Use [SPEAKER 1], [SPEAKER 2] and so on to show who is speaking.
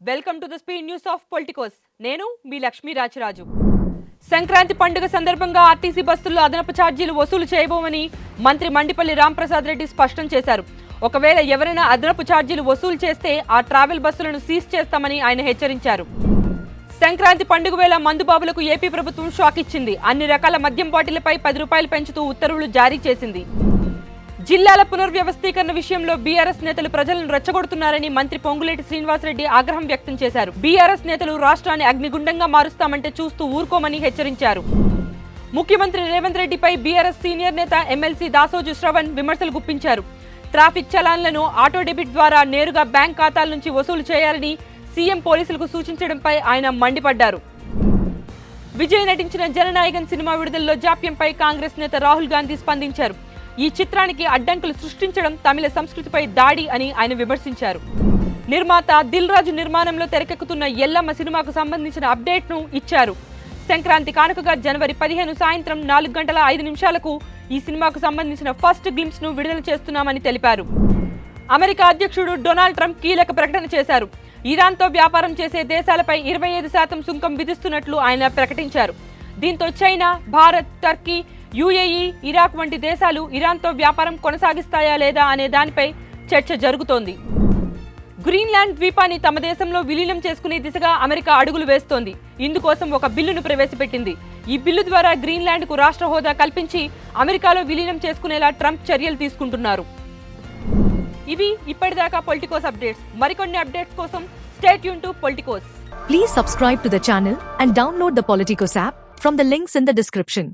[SPEAKER 1] Welcome to the speed news of Politicos. నేను మీ లక్ష్మీ రాజరాజు. సంక్రాంతి పండుగ సందర్భంగా ఆర్టీసీ బస్సుల్లో అదనపు ఛార్జీలు వసూలు చేయబోమని మంత్రి మండిపల్లి రాంప్రసాద్ రెడ్డి స్పష్టం చేశారు. ఒకవేళ ఎవరైనా అదనపు ఛార్జీలు వసూలు చేస్తే ఆ ట్రావెల్ బస్సులను సీజ్ చేస్తామని ఆయన హెచ్చరించారు. సంక్రాంతి పండుగ వేళ మందుబాబులకు ఏపీ ప్రభుత్వం షాక్ ఇచ్చింది. అన్ని రకాల మద్యం బాటిళ్లపై 10 రూపాయలు పెంచుతూ ఉత్తర్వులు జారీ చేసింది. జిల్లాల పునర్వ్యవస్థీకరణ విషయంలో బీఆర్ఎస్ నేతలు ప్రజలను రెచ్చగొడుతున్నారని మంత్రి పొంగులేటి శ్రీనివాసరెడ్డి ఆగ్రహం వ్యక్తం చేశారు. బీఆర్ఎస్ నేతలు రాష్ట్రాన్ని అగ్నిగుండంగా మారుస్తామంటే చూస్తూ ఊరుకోమని హెచ్చరించారు. ముఖ్యమంత్రి రేవంత్ రెడ్డిపై బీఆర్ఎస్ సీనియర్ నేత ఎమ్మెల్సీ దాసోజు శ్రవణ్ విమర్శలు గుప్పించారు. ట్రాఫిక్ చలాన్లను ఆటో డెబిట్ ద్వారా నేరుగా బ్యాంక్ ఖాతాల నుంచి వసూలు చేయాలని సీఎం పోలీసులకు సూచించడంపై ఆయన మండిపడ్డారు. విజయ్ నటించిన జననాయకన్ సినిమా విడుదలలో జాప్యంపై కాంగ్రెస్ నేత రాహుల్ గాంధీ స్పందించారు. ఈ చిత్రానికి అడ్డంకులు సృష్టించడం తమిళ సంస్కృతిపై దాడి అని ఆయన విమర్శించారు. నిర్మాత దిల్ రాజు నిర్మాణంలో తెరకెక్కుతున్న ఎల్లమ్మ సినిమాకు సంబంధించిన అప్డేట్ను ఇచ్చారు. సంక్రాంతి కానుకగా జనవరి 15 సాయంత్రం 4:05 ఈ సినిమాకు సంబంధించిన ఫస్ట్ గ్లింప్స్ ను విడుదల చేస్తున్నామని తెలిపారు. అమెరికా అధ్యక్షుడు డొనాల్డ్ ట్రంప్ కీలక ప్రకటన చేశారు. ఇరాన్తో వ్యాపారం చేసే దేశాలపై 25% సుంకం విధిస్తున్నట్లు ఆయన ప్రకటించారు. దీంతో China, Bharat, Turkey, UAE, Iraq వంటి దేశాలు ఇరాన్తో వ్యాపారం కొనసాగిస్తాయా లేదా అనే దానిపై చర్చ జరుగుతోంది. గ్రీన్లాండ్ ద్వీపాన్ని తమ దేశంలో విలీనం చేసుకునే దిశగా అమెరికా అడుగులు వేస్తోంది. ఇందుకోసం ఒక బిల్లును ప్రవేశపెట్టింది. ఈ బిల్లు ద్వారా గ్రీన్లాండ్కు రాష్ట్ర హోదా కల్పించి అమెరికాలో విలీనం చేసుకునేలా ట్రంప్ చర్యలు తీసుకుంటున్నారు. ఇవి ఇప్పటిదాకా పొలిటికోస్ అప్డేట్స్. మరికొన్ని అప్డేట్స్ కోసం stay tune to Politicos.
[SPEAKER 2] Please subscribe to the channel and download the Politicos app from the links in the description.